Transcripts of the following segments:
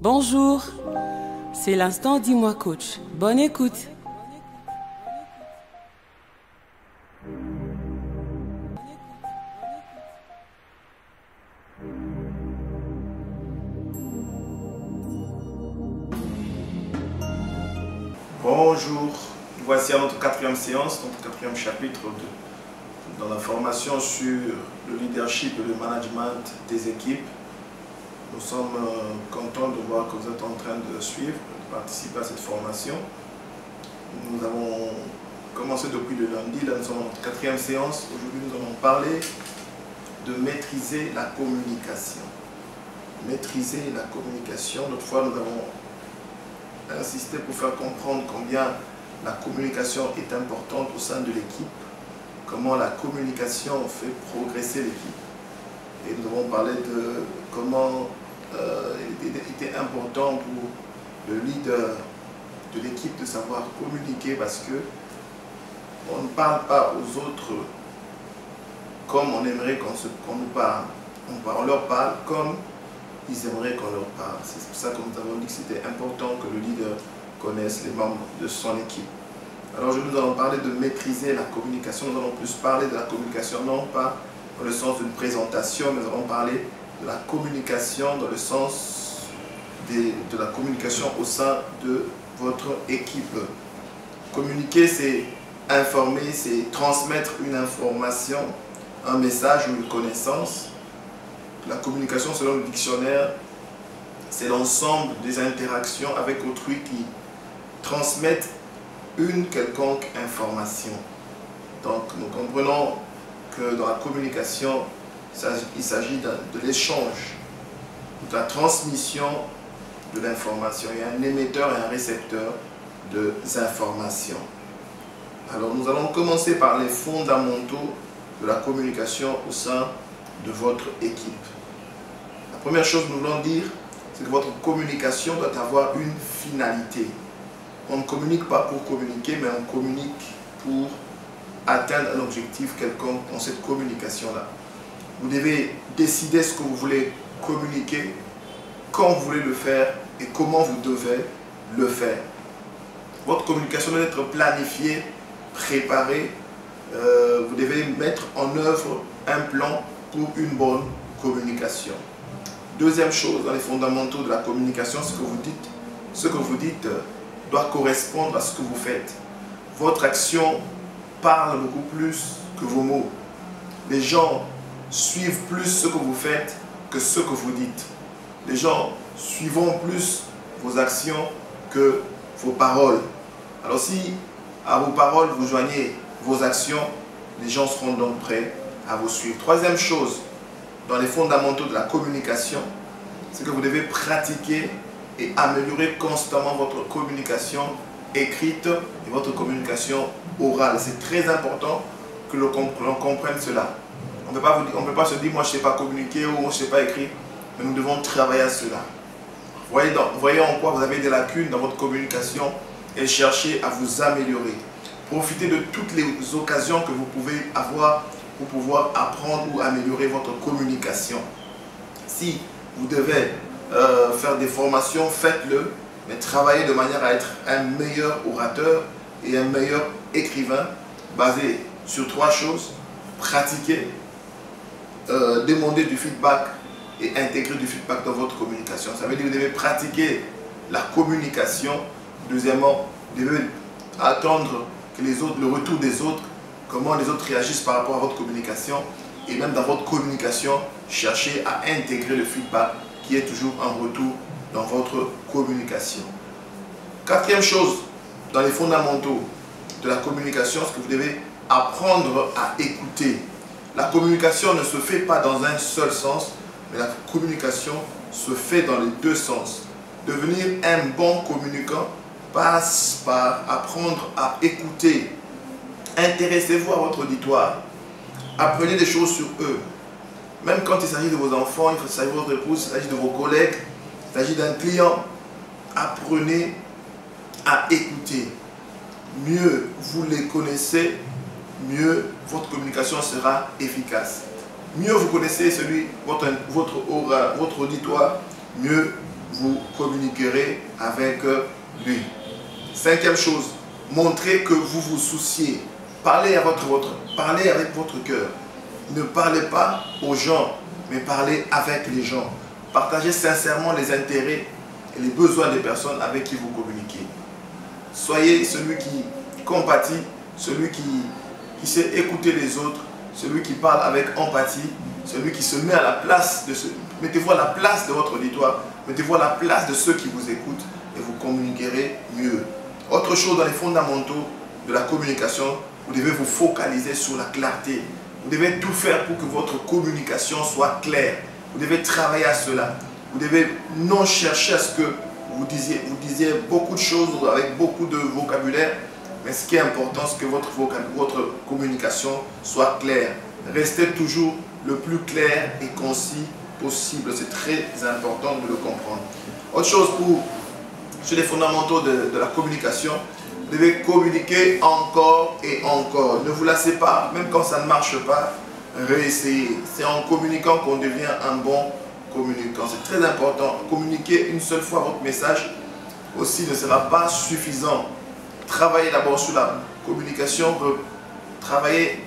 Bonjour, c'est l'instant Dis-moi Coach. Bonne écoute. Bonjour, voici à notre quatrième séance, notre quatrième chapitre dans la formation sur le leadership et le management des équipes. Nous sommes contents de voir que vous êtes en train de suivre, de participer à cette formation. Nous avons commencé depuis le lundi, là nous sommes à notre quatrième séance. Aujourd'hui nous allons parler de maîtriser la communication. Maîtriser la communication, notre fois nous avons insisté pour faire comprendre combien la communication est importante au sein de l'équipe, comment la communication fait progresser l'équipe. Et nous avons parlé de comment il était important pour le leader de l'équipe de savoir communiquer, parce que on ne parle pas aux autres comme on aimerait qu'on nous parle. On leur parle comme ils aimeraient qu'on leur parle. C'est pour ça que nous avons dit que c'était important que le leader connaisse les membres de son équipe. Alors aujourd'hui, nous allons parler de maîtriser la communication. Nous allons plus parler de la communication, non pas dans le sens d'une présentation, mais nous allons parler de la communication dans le sens de la communication au sein de votre équipe. Communiquer, c'est informer, c'est transmettre une information, un message ou une connaissance. La communication, selon le dictionnaire, c'est l'ensemble des interactions avec autrui qui transmettent une quelconque information. Donc, nous comprenons que dans la communication, il s'agit de l'échange, de la transmission de l'information. Il y a un émetteur et un récepteur de informations. Alors, nous allons commencer par les fondamentaux de la communication au sein de votre équipe. La première chose que nous voulons dire, c'est que votre communication doit avoir une finalité. On ne communique pas pour communiquer, mais on communique pour atteindre un objectif quelconque dans cette communication-là. Vous devez décider ce que vous voulez communiquer, quand vous voulez le faire et comment vous devez le faire. Votre communication doit être planifiée, préparée. Vous devez mettre en œuvre un plan pour une bonne communication. Deuxième chose, dans les fondamentaux de la communication, ce que vous dites doit correspondre à ce que vous faites. Votre action parle beaucoup plus que vos mots. Les gens suivent plus ce que vous faites que ce que vous dites. Les gens suivront plus vos actions que vos paroles. Alors si à vos paroles vous joignez vos actions, les gens seront donc prêts à vous suivre. Troisième chose, dans les fondamentaux de la communication, c'est que vous devez pratiquer et améliorer constamment votre communication écrite et votre communication orale. C'est très important que l'on comprenne cela. On ne peut pas se dire, moi je ne sais pas communiquer ou moi je ne sais pas écrire, mais nous devons travailler à cela. Voyez en quoi vous avez des lacunes dans votre communication et cherchez à vous améliorer. Profitez de toutes les occasions que vous pouvez avoir pour pouvoir apprendre ou améliorer votre communication. Si vous devez faire des formations, faites-le, mais travaillez de manière à être un meilleur orateur et un meilleur écrivain, basé sur trois choses: pratiquer, demander du feedback et intégrer du feedback dans votre communication. Ça veut dire que vous devez pratiquer la communication. Deuxièmement, vous devez attendre que le retour des autres, comment les autres réagissent par rapport à votre communication, et même dans votre communication, cherchez à intégrer le feedback qui est toujours un retour dans votre communication. Quatrième chose, dans les fondamentaux de la communication, c'est que vous devez apprendre à écouter. La communication ne se fait pas dans un seul sens, mais la communication se fait dans les deux sens. Devenir un bon communicant passe par apprendre à écouter. Intéressez-vous à votre auditoire. Apprenez des choses sur eux. Même quand il s'agit de vos enfants, il s'agit de votre épouse, il s'agit de vos collègues, il s'agit d'un client. Apprenez à écouter. Mieux vous les connaissez, mieux votre communication sera efficace. Mieux vous connaissez votre auditoire, mieux vous communiquerez avec lui. Cinquième chose, montrez que vous vous souciez. Parlez avec votre cœur. Ne parlez pas aux gens, mais parlez avec les gens. Partagez sincèrement les intérêts et les besoins des personnes avec qui vous communiquez. Soyez celui qui compatit, celui qui sait écouter les autres, celui qui parle avec empathie, celui qui se met à la place de ceux. Mettez-vous à la place de votre auditoire, mettez-vous à la place de ceux qui vous écoutent et vous communiquerez mieux. Autre chose dans les fondamentaux de la communication, vous devez vous focaliser sur la clarté. Vous devez tout faire pour que votre communication soit claire. Vous devez travailler à cela. Vous devez non chercher à ce que vous disiez beaucoup de choses avec beaucoup de vocabulaire. Mais ce qui est important, c'est que votre communication soit claire. Restez toujours le plus clair et concis possible. C'est très important de le comprendre. Autre chose sur les fondamentaux de la communication, vous devez communiquer encore et encore. Ne vous lassez pas, même quand ça ne marche pas, réessayez. C'est en communiquant qu'on devient un bon communicant. C'est très important. Communiquer une seule fois votre message aussi ne sera pas suffisant. Travaillez d'abord sur la communication, travaillez,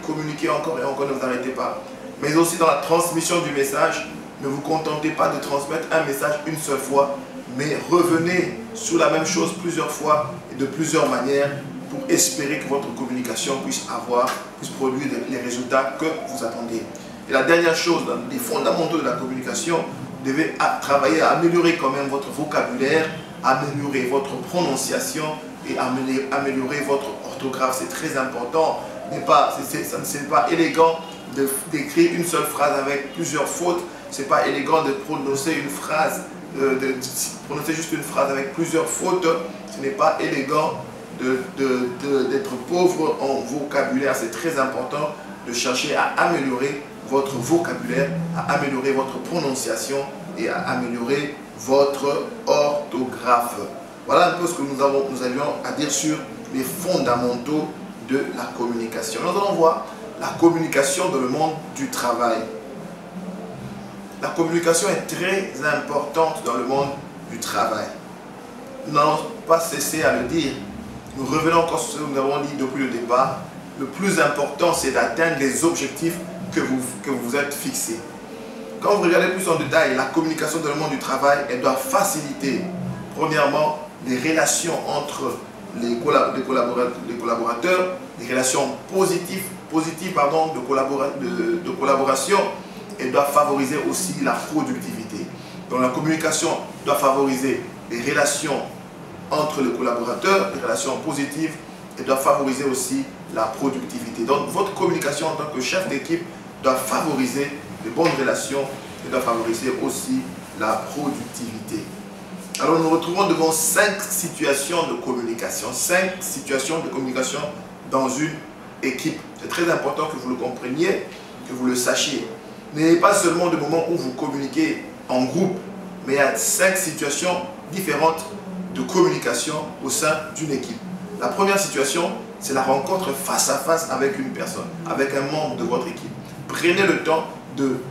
communiquez encore et encore, ne vous arrêtez pas. Mais aussi dans la transmission du message, ne vous contentez pas de transmettre un message une seule fois, mais revenez sur la même chose plusieurs fois et de plusieurs manières pour espérer que votre communication puisse produire les résultats que vous attendez. Et la dernière chose, dans les fondamentaux de la communication, vous devez travailler à améliorer quand même votre vocabulaire, améliorer votre prononciation et améliorer votre orthographe. C'est très important. Ce n'est pas élégant d'écrire une seule phrase avec plusieurs fautes. Ce n'est pas élégant de prononcer une phrase, de prononcer juste une phrase avec plusieurs fautes. Ce n'est pas élégant d'être pauvre en vocabulaire. C'est très important de chercher à améliorer votre vocabulaire, à améliorer votre prononciation et à améliorer votre orthographe. Voilà un peu ce que nous avions à dire sur les fondamentaux de la communication. Nous allons voir la communication dans le monde du travail. La communication est très importante dans le monde du travail. Nous n'allons pas cesser à le dire. Nous revenons encore sur ce que nous avons dit depuis le départ. Le plus important, c'est d'atteindre les objectifs que vous êtes fixés. Quand vous regardez plus en détail, la communication dans le monde du travail, elle doit faciliter, premièrement, les relations entre les collaborateurs, les relations positives de collaboration, et doit favoriser aussi la productivité. Donc la communication doit favoriser les relations entre les collaborateurs, les relations positives, et doit favoriser aussi la productivité. Donc votre communication en tant que chef d'équipe doit favoriser les bonnes relations et doit favoriser aussi la productivité. Alors nous nous retrouvons devant 5 situations de communication. 5 situations de communication dans une équipe. C'est très important que vous le compreniez, que vous le sachiez. N'ayez pas seulement de moments où vous communiquez en groupe, mais il y a 5 situations différentes de communication au sein d'une équipe. La première situation, c'est la rencontre face à face avec une personne, avec un membre de votre équipe. Prenez le temps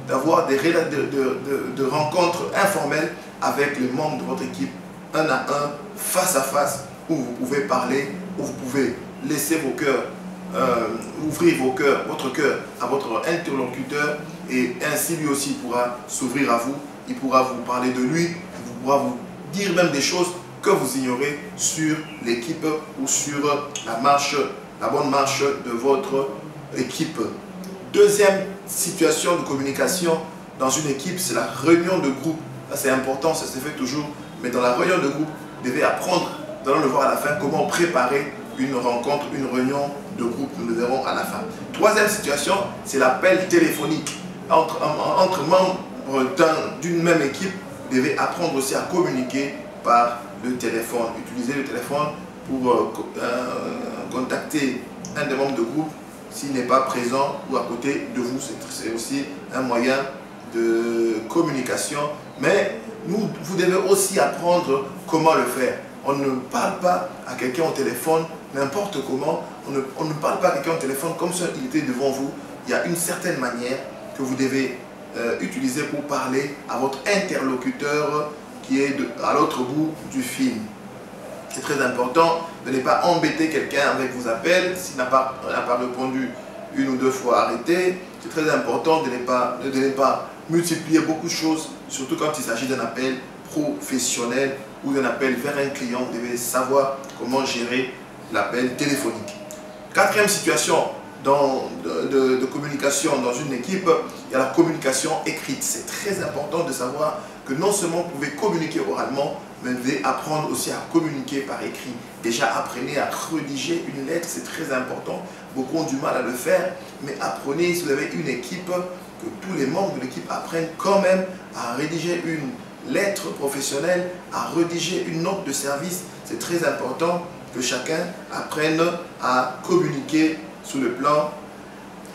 d'avoir de rencontres informelles avec les membres de votre équipe, un à un, face à face, où vous pouvez parler, où vous pouvez laisser vos cœurs, ouvrir votre cœur à votre interlocuteur, et ainsi lui aussi pourra s'ouvrir à vous, il pourra vous parler de lui, il pourra vous dire même des choses que vous ignorez sur l'équipe ou sur la bonne marche de votre équipe. Deuxième situation de communication dans une équipe, c'est la réunion de groupe. C'est important, ça se fait toujours, mais dans la réunion de groupe, vous devez apprendre, nous allons le voir à la fin, comment préparer une rencontre, une réunion de groupe, nous le verrons à la fin. Troisième situation, c'est l'appel téléphonique. Entre membres d'une même équipe, vous devez apprendre aussi à communiquer par le téléphone. Utilisez le téléphone pour contacter un des membres de groupe s'il n'est pas présent ou à côté de vous. C'est aussi un moyen de communication. Mais vous devez aussi apprendre comment le faire. On ne parle pas à quelqu'un au téléphone n'importe comment. On ne parle pas à quelqu'un au téléphone comme si il était devant vous. Il y a une certaine manière que vous devez utiliser pour parler à votre interlocuteur qui est à l'autre bout du fil. C'est très important de ne pas embêter quelqu'un avec vos appels. S'il n'a pas répondu une ou deux fois, arrêtez. C'est très important de ne pas multiplier beaucoup de choses, surtout quand il s'agit d'un appel professionnel ou d'un appel vers un client. Vous devez savoir comment gérer l'appel téléphonique. Quatrième situation de communication dans une équipe, il y a la communication écrite. C'est très important de savoir que non seulement vous pouvez communiquer oralement, mais vous devez apprendre aussi à communiquer par écrit. Déjà, apprenez à rédiger une lettre, c'est très important. Beaucoup ont du mal à le faire, mais apprenez, si vous avez une équipe, que tous les membres de l'équipe apprennent quand même à rédiger une lettre professionnelle, à rédiger une note de service. C'est très important que chacun apprenne à communiquer sur le plan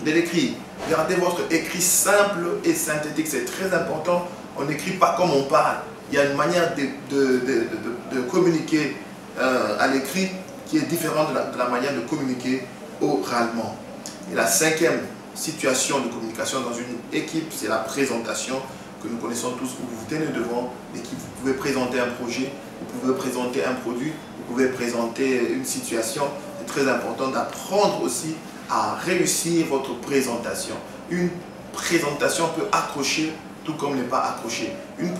de l'écrit. Gardez votre écrit simple et synthétique, c'est très important. On n'écrit pas comme on parle. Il y a une manière de communiquer à l'écrit qui est différente de la manière de communiquer oralement. Et la cinquième situation de communication dans une équipe, c'est la présentation que nous connaissons tous, où vous tenez devant l'équipe. Vous pouvez présenter un projet, vous pouvez présenter un produit, vous pouvez présenter une situation. C'est très important d'apprendre aussi à réussir votre présentation. Une présentation peut accrocher tout comme n'est pas accroché. Une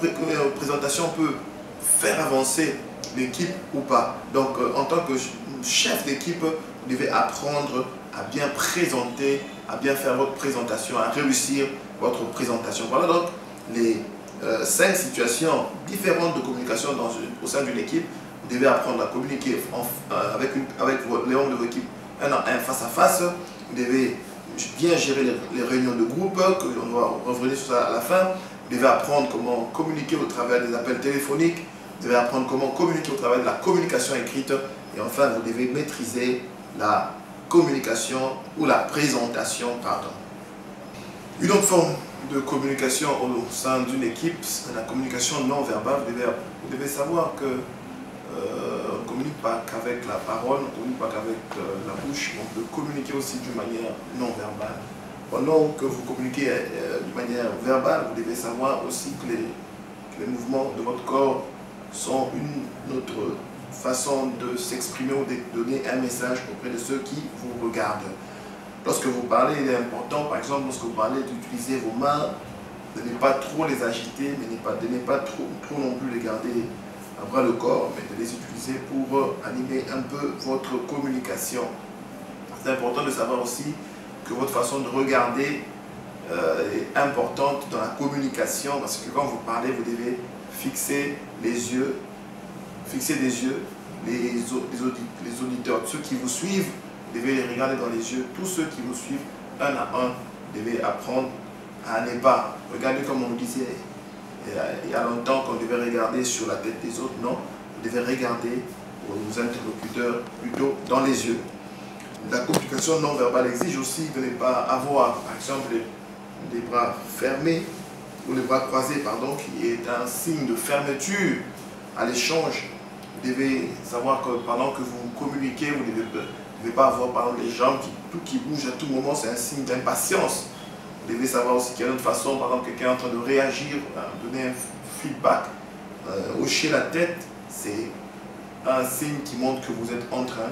présentation peut faire avancer l'équipe ou pas. Donc, en tant que chef d'équipe, vous devez apprendre à bien présenter, à bien faire votre présentation, à réussir votre présentation. Voilà donc les 5 situations différentes de communication au sein d'une équipe. Vous devez apprendre à communiquer avec les membres de votre équipe un à un, face à face. Vous devez bien gérer les réunions de groupe, que l'on va revenir sur ça à la fin. Vous devez apprendre comment communiquer au travers des appels téléphoniques. Vous devez apprendre comment communiquer au travers de la communication écrite. Et enfin, vous devez maîtriser la communication ou la présentation, pardon. Une autre forme de communication au sein d'une équipe, c'est la communication non verbale. Vous devez savoir que on ne communique pas qu'avec la parole, on ne communique pas qu'avec la bouche, on peut communiquer aussi d'une manière non verbale. Pendant que vous communiquez d'une manière verbale, vous devez savoir aussi que les mouvements de votre corps sont une autre façon de s'exprimer ou de donner un message auprès de ceux qui vous regardent. Lorsque vous parlez, il est important, par exemple, lorsque vous parlez, d'utiliser vos mains, de ne pas trop les agiter, mais de ne pas trop non plus les garder à bras le corps, mais de les utiliser pour animer un peu votre communication. C'est important de savoir aussi que votre façon de regarder est importante dans la communication, parce que quand vous parlez, vous devez fixer les yeux, les auditeurs, ceux qui vous suivent, vous devez les regarder dans les yeux. Tous ceux qui vous suivent, un à un, vous devez apprendre à ne pas regarder comme on disait il y a longtemps qu'on devait regarder sur la tête des autres. Non, vous devez regarder vos interlocuteurs plutôt dans les yeux. La communication non verbale exige aussi de ne pas avoir, par exemple, les bras fermés ou les bras croisés, pardon, qui est un signe de fermeture à l'échange. Vous devez savoir que pendant que vous communiquez, vous ne devez pas avoir par exemple les jambes qui bougent à tout moment, c'est un signe d'impatience. Vous devez savoir aussi qu'il y a une autre façon, par exemple, quelqu'un est en train de réagir, donner un feedback, hocher la tête, c'est un signe qui montre que vous êtes en train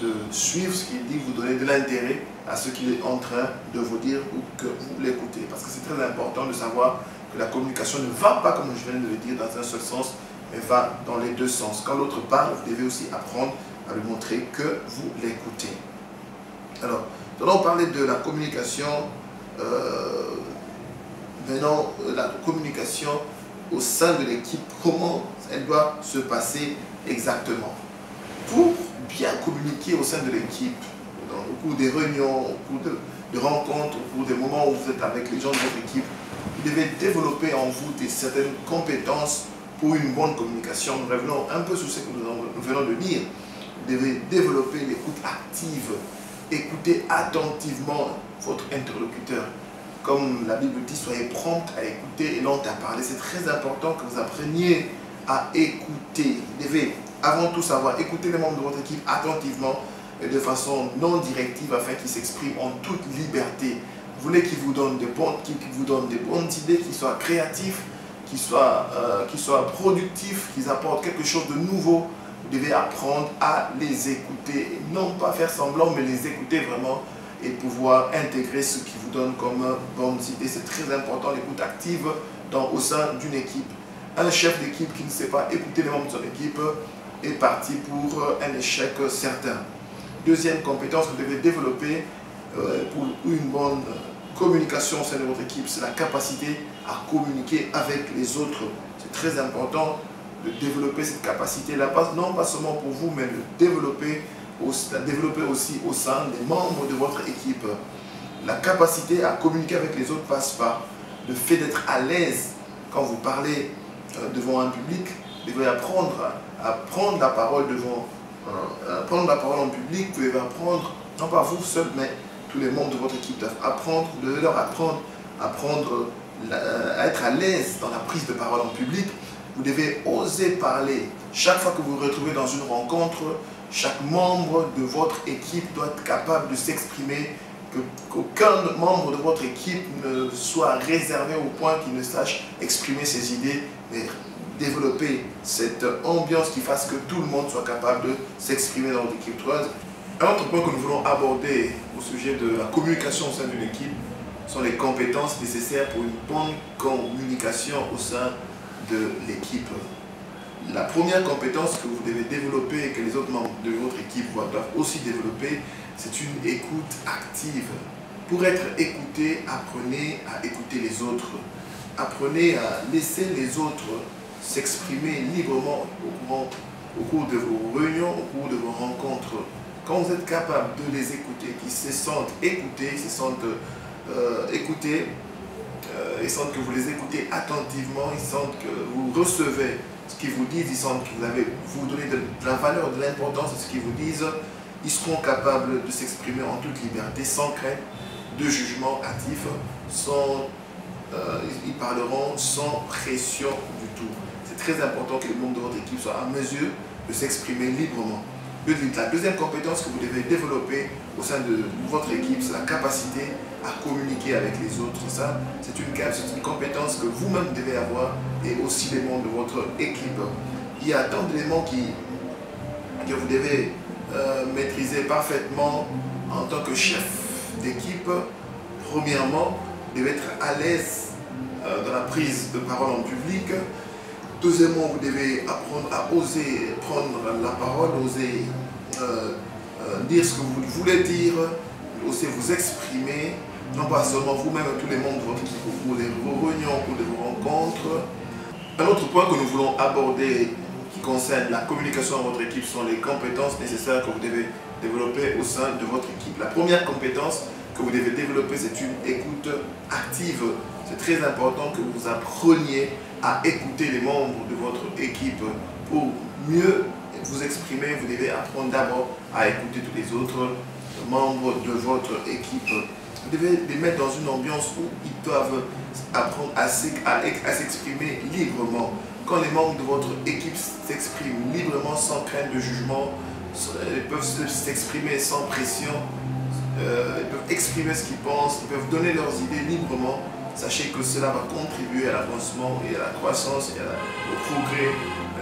de suivre ce qu'il dit, vous donner de l'intérêt à ce qu'il est en train de vous dire ou que vous l'écoutez. Parce que c'est très important de savoir que la communication ne va pas, comme je viens de le dire, dans un seul sens, mais va dans les deux sens. Quand l'autre parle, vous devez aussi apprendre à lui montrer que vous l'écoutez. Alors, nous allons parler de la communication, maintenant, la communication au sein de l'équipe, comment elle doit se passer exactement. Pour bien communiquer au sein de l'équipe, au cours des réunions, au cours de rencontres, au cours des moments où vous êtes avec les gens de votre équipe, vous devez développer en vous certaines compétences pour une bonne communication. Nous revenons un peu sur ce que nous venons de dire. Vous devez développer l'écoute active, écouter attentivement votre interlocuteur. Comme la Bible dit, soyez prompt à écouter et lent à parler. C'est très important que vous appreniez à écouter. Vous devez avant tout savoir écouter les membres de votre équipe attentivement et de façon non directive afin qu'ils s'expriment en toute liberté. Vous voulez qu'ils vous donnent des bonnes idées, qu'ils soient créatifs, qui soient productifs, qu'ils apportent quelque chose de nouveau, vous devez apprendre à les écouter. Non pas faire semblant, mais les écouter vraiment et pouvoir intégrer ce qui vous donne comme bonnes idées. C'est très important, l'écoute active au sein d'une équipe. Un chef d'équipe qui ne sait pas écouter les membres de son équipe est parti pour un échec certain. Deuxième compétence que vous devez développer pour une bonne communication au sein de votre équipe, c'est la capacité à communiquer avec les autres. C'est très important de développer cette capacité-là, non pas seulement pour vous, mais de développer aussi au sein des membres de votre équipe. La capacité à communiquer avec les autres passe par le fait d'être à l'aise quand vous parlez devant un public. Vous devez apprendre à prendre la parole en public. Vous devez apprendre, non pas vous seul, mais tous les membres de votre équipe doivent apprendre, à être à l'aise dans la prise de parole en public. Vous devez oser parler. Chaque fois que vous vous retrouvez dans une rencontre, chaque membre de votre équipe doit être capable de s'exprimer, qu'aucun membre de votre équipe ne soit réservé au point qu'il ne sache exprimer ses idées, mais développer cette ambiance qui fasse que tout le monde soit capable de s'exprimer dans votre équipe. Un autre point que nous voulons aborder au sujet de la communication au sein d'une équipe sont les compétences nécessaires pour une bonne communication au sein de l'équipe. La première compétence que vous devez développer et que les autres membres de votre équipe doivent aussi développer, c'est une écoute active. Pour être écouté, apprenez à écouter les autres. Apprenez à laisser les autres s'exprimer librement au cours de vos réunions, au cours de vos rencontres. Quand vous êtes capable de les écouter, qu'ils se sentent écoutés, ils sentent que vous les écoutez attentivement, ils sentent que vous recevez ce qu'ils vous disent, ils sentent que vous donnez de la valeur, de l'importance à ce qu'ils vous disent, ils seront capables de s'exprimer en toute liberté, sans crainte de jugement hâtif, ils parleront sans pression du tout. C'est très important que les membres de votre équipe soient en mesure de s'exprimer librement. La deuxième compétence que vous devez développer au sein de votre équipe, c'est la capacité à communiquer avec les autres. Ça, c'est une compétence que vous-même devez avoir et aussi les membres de votre équipe. Il y a tant d'éléments que vous devez maîtriser parfaitement en tant que chef d'équipe. Premièrement, vous devez être à l'aise dans la prise de parole en public. Deuxièmement, vous devez apprendre à oser prendre la parole, oser dire ce que vous voulez dire, oser vous exprimer, non pas seulement vous-même, mais tous les membres de votre équipe au cours de vos réunions, au cours de vos rencontres. Un autre point que nous voulons aborder qui concerne la communication dans votre équipe sont les compétences nécessaires que vous devez développer au sein de votre équipe. La première compétence que vous devez développer, c'est une écoute active. C'est très important que vous appreniez à écouter les membres de votre équipe. Pour mieux vous exprimer, vous devez apprendre d'abord à écouter tous les autres membres de votre équipe. Vous devez les mettre dans une ambiance où ils doivent apprendre à s'exprimer librement. Quand les membres de votre équipe s'expriment librement, sans crainte de jugement, ils peuvent s'exprimer sans pression, ils peuvent exprimer ce qu'ils pensent, ils peuvent donner leurs idées librement. Sachez que cela va contribuer à l'avancement et à la croissance et au progrès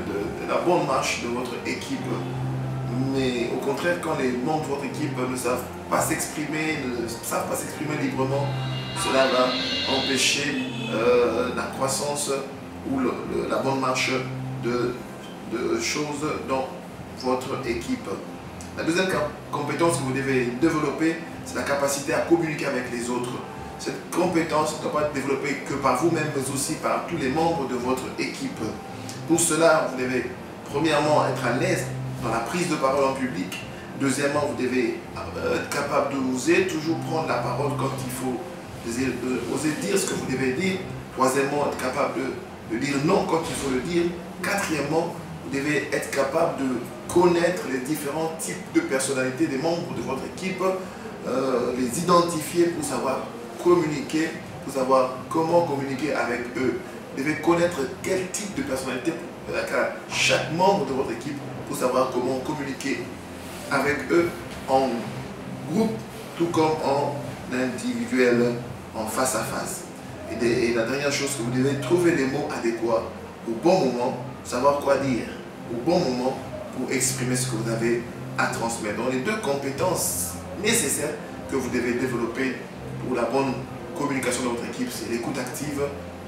de la bonne marche de votre équipe. Mais au contraire, quand les membres de votre équipe ne savent pas s'exprimer, librement, cela va empêcher la croissance ou la bonne marche de choses dans votre équipe. La deuxième compétence que vous devez développer, c'est la capacité à communiquer avec les autres. Cette compétence ne doit pas être développée que par vous-même, mais aussi par tous les membres de votre équipe. Pour cela, vous devez premièrement être à l'aise dans la prise de parole en public. Deuxièmement, vous devez être capable d'oser toujours prendre la parole quand il faut, oser dire ce que vous devez dire. Troisièmement, être capable de dire non quand il faut le dire. Quatrièmement, vous devez être capable de connaître les différents types de personnalités des membres de votre équipe, les identifier pour savoir communiquer, pour savoir comment communiquer avec eux. Vous devez connaître quel type de personnalité chaque membre de votre équipe pour savoir comment communiquer avec eux en groupe, tout comme en individuel, en face à face. Et la dernière chose, que vous devez trouver les mots adéquats au bon moment, savoir quoi dire au bon moment pour exprimer ce que vous avez à transmettre. Donc les deux compétences nécessaires que vous devez développer pour la bonne communication de votre équipe, c'est l'écoute active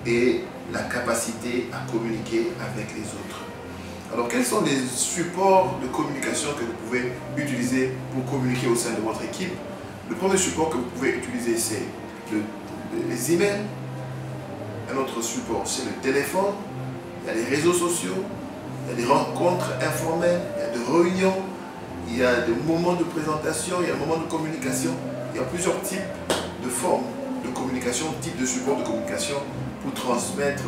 et la capacité à communiquer avec les autres. Alors quels sont les supports de communication que vous pouvez utiliser pour communiquer au sein de votre équipe? Le premier support que vous pouvez utiliser, c'est les emails. Un autre support, c'est le téléphone. Il y a les réseaux sociaux, il y a des rencontres informelles, il y a des réunions, il y a des moments de présentation, il y a des moments de communication. Il y a plusieurs types de formes de communication, types de supports de communication pour transmettre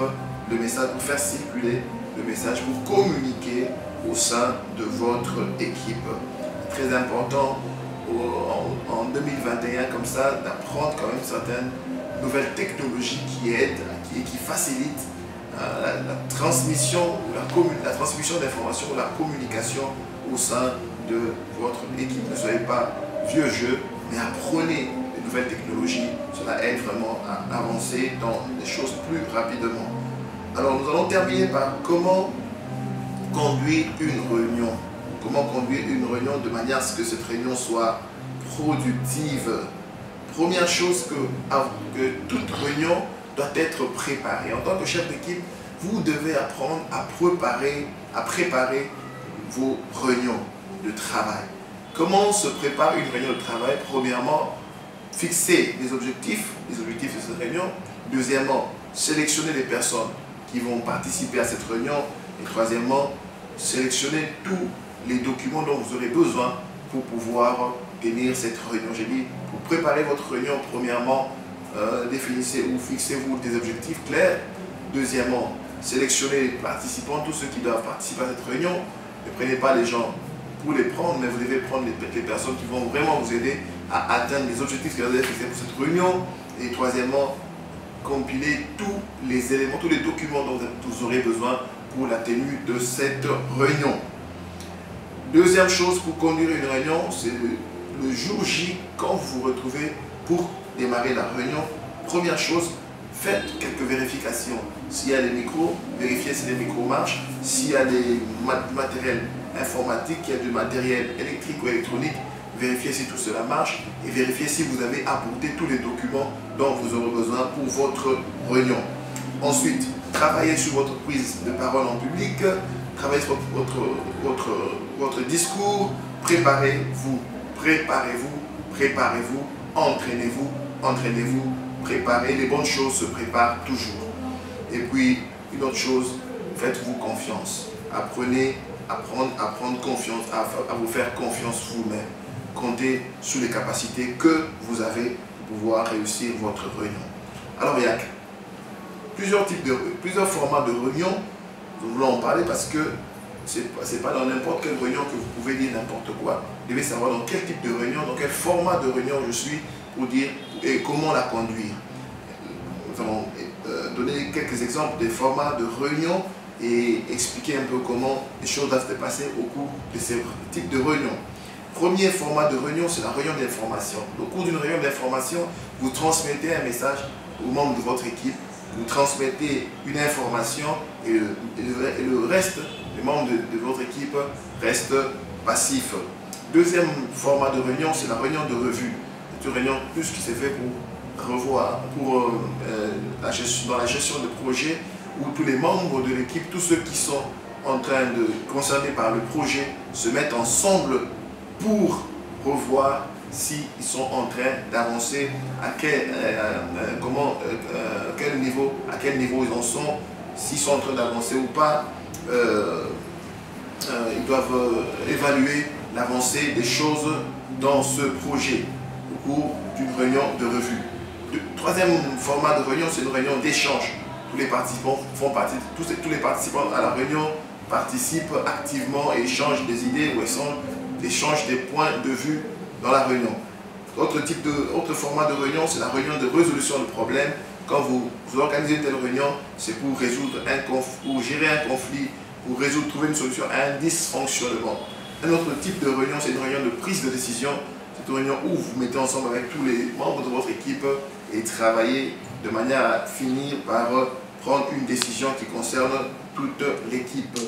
le message, pour faire circuler le message, pour communiquer au sein de votre équipe. Très important en 2021 comme ça, d'apprendre quand même certaines nouvelles technologies qui aident, qui facilitent la transmission d'informations, la communication au sein de votre équipe. Ne soyez pas vieux jeu, mais apprenez les nouvelles technologies. Cela aide vraiment à avancer dans les choses plus rapidement. Alors nous allons terminer par comment conduire une réunion. Comment conduire une réunion de manière à ce que cette réunion soit productive. Première chose, que toute réunion doit être préparée. En tant que chef d'équipe, vous devez apprendre à préparer vos réunions de travail. Comment se prépare une réunion de travail? Premièrement, fixer les objectifs de cette réunion. Deuxièmement, sélectionner les personnes qui vont participer à cette réunion. Et troisièmement, sélectionner tous les documents dont vous aurez besoin pour pouvoir tenir cette réunion. J'ai dit, pour préparer votre réunion, premièrement, définissez ou fixez-vous des objectifs clairs. Deuxièmement, sélectionnez les participants, tous ceux qui doivent participer à cette réunion. Ne prenez pas les gens pour les prendre, mais vous devez prendre les personnes qui vont vraiment vous aider à atteindre les objectifs que vous avez fixés pour cette réunion. Et troisièmement, compiler tous les éléments, tous les documents dont vous aurez besoin pour la tenue de cette réunion. Deuxième chose pour conduire une réunion, c'est le jour J, quand vous vous retrouvez pour démarrer la réunion. Première chose, faites quelques vérifications. S'il y a les micros, vérifiez si les micros marchent. S'il y a des matériels informatiques, il y a du matériel électrique ou électronique, vérifiez si tout cela marche et vérifiez si vous avez apporté tous les documents dont vous aurez besoin pour votre réunion. Ensuite, travaillez sur votre prise de parole en public, travaillez sur votre discours, préparez-vous, entraînez-vous, préparez. Les bonnes choses se préparent toujours. Et puis, une autre chose, faites-vous confiance. Apprenez à prendre confiance, à vous faire confiance vous-même. Comptez sur les capacités que vous avez pour pouvoir réussir votre réunion. Alors, il y a plusieurs formats de réunion. Nous voulons en parler parce que ce n'est pas dans n'importe quelle réunion que vous pouvez dire n'importe quoi. Vous devez savoir dans quel type de réunion, dans quel format de réunion je suis pour dire et comment la conduire. Nous allons donner quelques exemples des formats de réunion et expliquer un peu comment les choses doivent se passer au cours de ces types de réunions. Premier format de réunion, c'est la réunion d'information. Au cours d'une réunion d'information, vous transmettez un message aux membres de votre équipe, vous transmettez une information et le reste, les membres de votre équipe restent passifs. Deuxième format de réunion, c'est la réunion de revue. C'est une réunion plus qui s'est fait pour revoir, dans la gestion de projet, où tous les membres de l'équipe, tous ceux qui sont concernés par le projet, se mettent ensemble pour revoir s'ils sont en train d'avancer, à quel niveau ils en sont, s'ils sont en train d'avancer ou pas. Ils doivent évaluer l'avancée des choses dans ce projet au cours d'une réunion de revue. Troisième format de réunion, c'est une réunion d'échange. Tous les participants tous les participants à la réunion participent activement et échangent des idées ou échangent des points de vue dans la réunion. Autre format de réunion, c'est la réunion de résolution de problèmes. Quand vous organisez une telle réunion, c'est pour résoudre pour gérer un conflit, pour trouver une solution à un dysfonctionnement. Un autre type de réunion, c'est une réunion de prise de décision. C'est une réunion où vous mettez ensemble avec tous les membres de votre équipe et travaillez de manière à finir par prendre une décision qui concerne toute l'équipe.